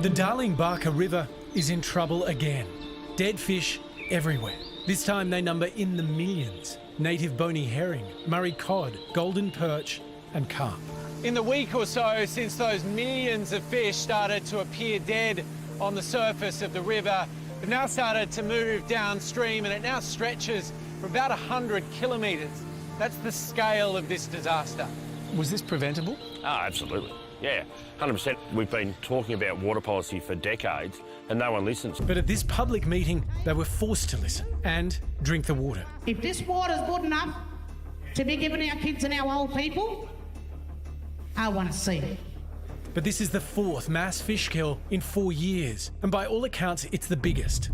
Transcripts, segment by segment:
The Darling-Barka River is in trouble again. Dead fish everywhere. This time they number in the millions. Native bony herring, Murray cod, golden perch and carp. In the week or so since those millions of fish started to appear dead on the surface of the river, they've now started to move downstream, and it now stretches for about 100 kilometres. That's the scale of this disaster. Was this preventable? Oh, absolutely. Yeah, 100%. We've been talking about water policy for decades and no one listens. But at this public meeting, they were forced to listen and drink the water. If this water's good enough to be given our kids and our old people, I want to see it. But this is the fourth mass fish kill in 4 years, and by all accounts, it's the biggest.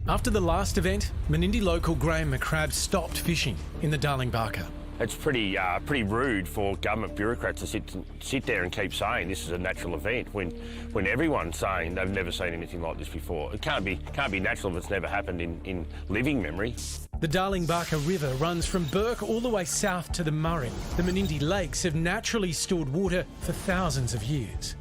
After the last event, Menindee local Graham McCrabb stopped fishing in the Darling-Barka. It's pretty rude for government bureaucrats to sit there and keep saying this is a natural event when everyone's saying they've never seen anything like this before. It can't be natural if it's never happened in living memory. The Darling-Barka River runs from Bourke all the way south to the Murray. The Menindee lakes have naturally stored water for thousands of years.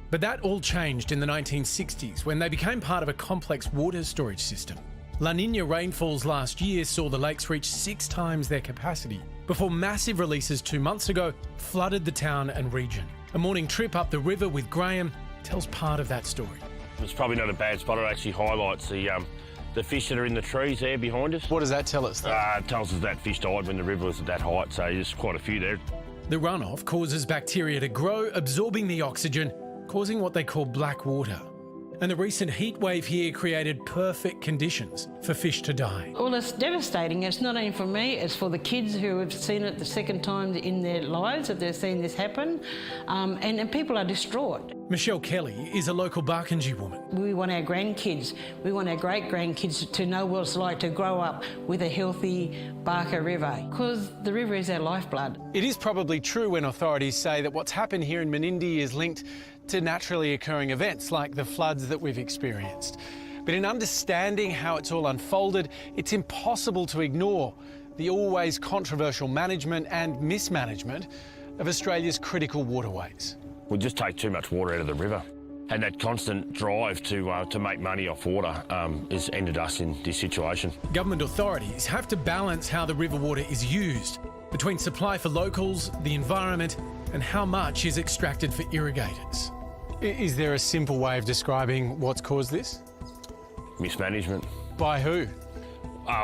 But that all changed in the 1960s when they became part of a complex water storage system. La Niña rainfalls last year saw the lakes reach 6 times their capacity before massive releases 2 months ago flooded the town and region. A morning trip up the river with Graham tells part of that story. It's probably not a bad spot. It actually highlights the fish that are in the trees there behind us. What does that tell us, though? It tells us that fish died when the river was at that height, so there's quite a few there. The runoff causes bacteria to grow, absorbing the oxygen, causing what they call black water. And the recent heat wave here created perfect conditions for fish to die. Well, it's devastating. It's not only for me, it's for the kids who have seen it the second time in their lives that they've seen this happen, and people are distraught. Michelle Kelly is a local Barkindji woman. We want our grandkids, we want our great-grandkids to know what it's like to grow up with a healthy Barka River, because the river is our lifeblood. It is probably true when authorities say that what's happened here in Menindee is linked to naturally occurring events like the floods that we've experienced. But in understanding how it's all unfolded, it's impossible to ignore the always controversial management and mismanagement of Australia's critical waterways. We just take too much water out of the river. And that constant drive to make money off water has ended us in this situation. Government authorities have to balance how the river water is used between supply for locals, the environment, and how much is extracted for irrigators. Is there a simple way of describing what's caused this? Mismanagement. By who?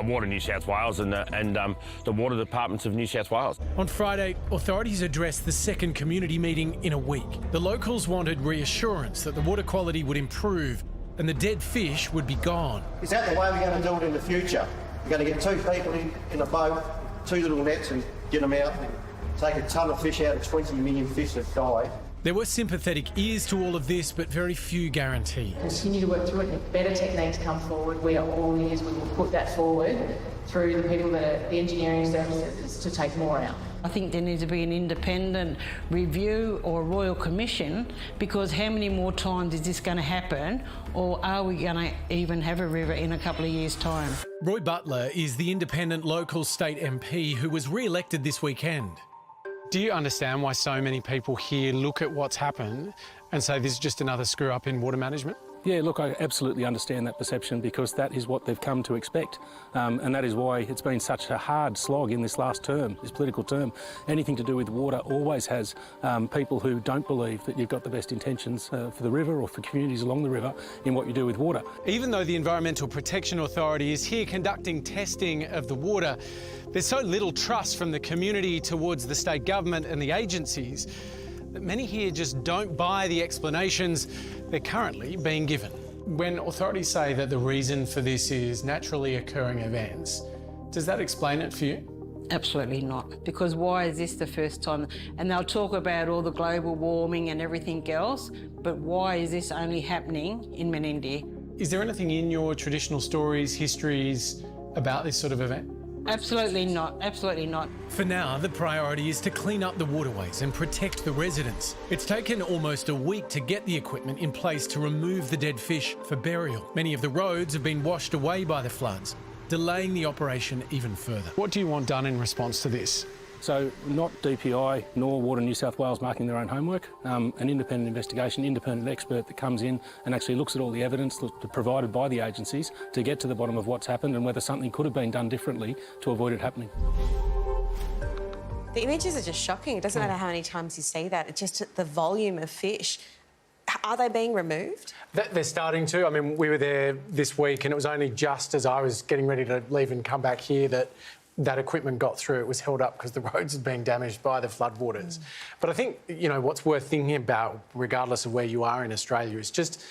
Water New South Wales and the water departments of New South Wales. On Friday, authorities addressed the second community meeting in a week. The locals wanted reassurance that the water quality would improve and the dead fish would be gone. Is that the way we're going to do it in the future? We're going to get 2 people in a boat, 2 little nets and get them out and take a ton of fish out of 20 million fish that died. There were sympathetic ears to all of this, but very few guarantees. Continue to work through it, and if better techniques come forward, we are all ears. We will put that forward through the people that are the engineering services to take more out. I think there needs to be an independent review or a royal commission, because how many more times is this going to happen, or are we going to even have a river in a couple of years' time? Roy Butler is the independent local state MP who was re-elected this weekend. Do you understand why so many people here look at what's happened and say this is just another screw-up in water management? Yeah, look, I absolutely understand that perception, because that is what they've come to expect. And that is why it's been such a hard slog in this last term, this political term. Anything to do with water always has people who don't believe that you've got the best intentions for the river or for communities along the river in what you do with water. Even though the Environmental Protection Authority is here conducting testing of the water, there's so little trust from the community towards the state government and the agencies that many here just don't buy the explanations they're currently being given. When authorities say that the reason for this is naturally occurring events, does that explain it for you? Absolutely not, because why is this the first time? And they'll talk about all the global warming and everything else, but why is this only happening in Menindee? Is there anything in your traditional stories, histories about this sort of event? Absolutely not, absolutely not. For now, the priority is to clean up the waterways and protect the residents. It's taken almost a week to get the equipment in place to remove the dead fish for burial. Many of the roads have been washed away by the floods, delaying the operation even further. What do you want done in response to this? So not DPI nor Water New South Wales marking their own homework. An independent investigation, independent expert that comes in and actually looks at all the evidence provided by the agencies to get to the bottom of what's happened and whether something could have been done differently to avoid it happening. The images are just shocking. It doesn't matter how many times you see that. It's just the volume of fish. Are they being removed? They're starting to. I mean, we were there this week and it was only just as I was getting ready to leave and come back here that equipment got through. It was held up because the roads had been damaged by the floodwaters. But I think, you know, what's worth thinking about, regardless of where you are in Australia, is just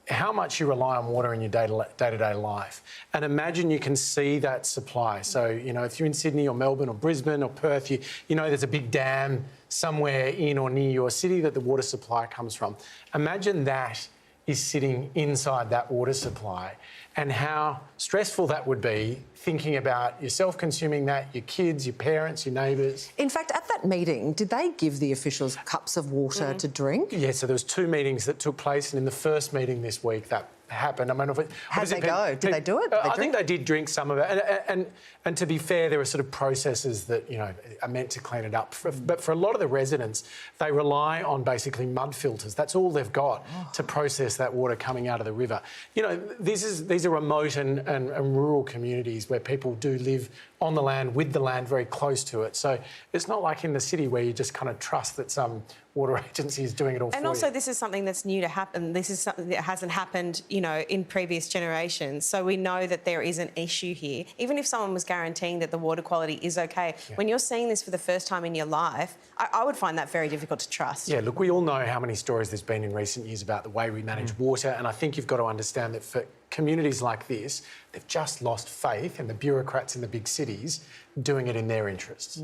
how much you rely on water in your day-to-day life. And imagine you can see that supply. So, you know, if you're in Sydney or Melbourne or Brisbane or Perth, you know there's a big dam somewhere in or near your city that the water supply comes from. Imagine that is sitting inside that water supply and how stressful that would be, thinking about yourself consuming that, your kids, your parents, your neighbours. In fact, at that meeting, did they give the officials cups of water to drink? Yeah, so there was 2 meetings that took place, and in the first meeting this week that happened. I mean, how did they go? Did they do it? Did they I think they did drink some of it, and to be fair, there were sort of processes that, you know, are meant to clean it up. But for a lot of the residents, they rely on basically mud filters. That's all they've got to process that water coming out of the river. You know, these are remote and rural communities where people do live on the land, with the land, very close to it. So it's not like in the city where you just kind of trust that some water agency is doing it all for you. And also, this is something that's new to happen. This is something that hasn't happened, you know, in previous generations. So we know that there is an issue here. Even if someone was guaranteeing that the water quality is okay, when you're seeing this for the first time in your life, I would find that very difficult to trust. Yeah, look, we all know how many stories there's been in recent years about the way we manage water, and I think you've got to understand that for communities like this, they've just lost faith in the bureaucrats in the big cities doing it in their interests.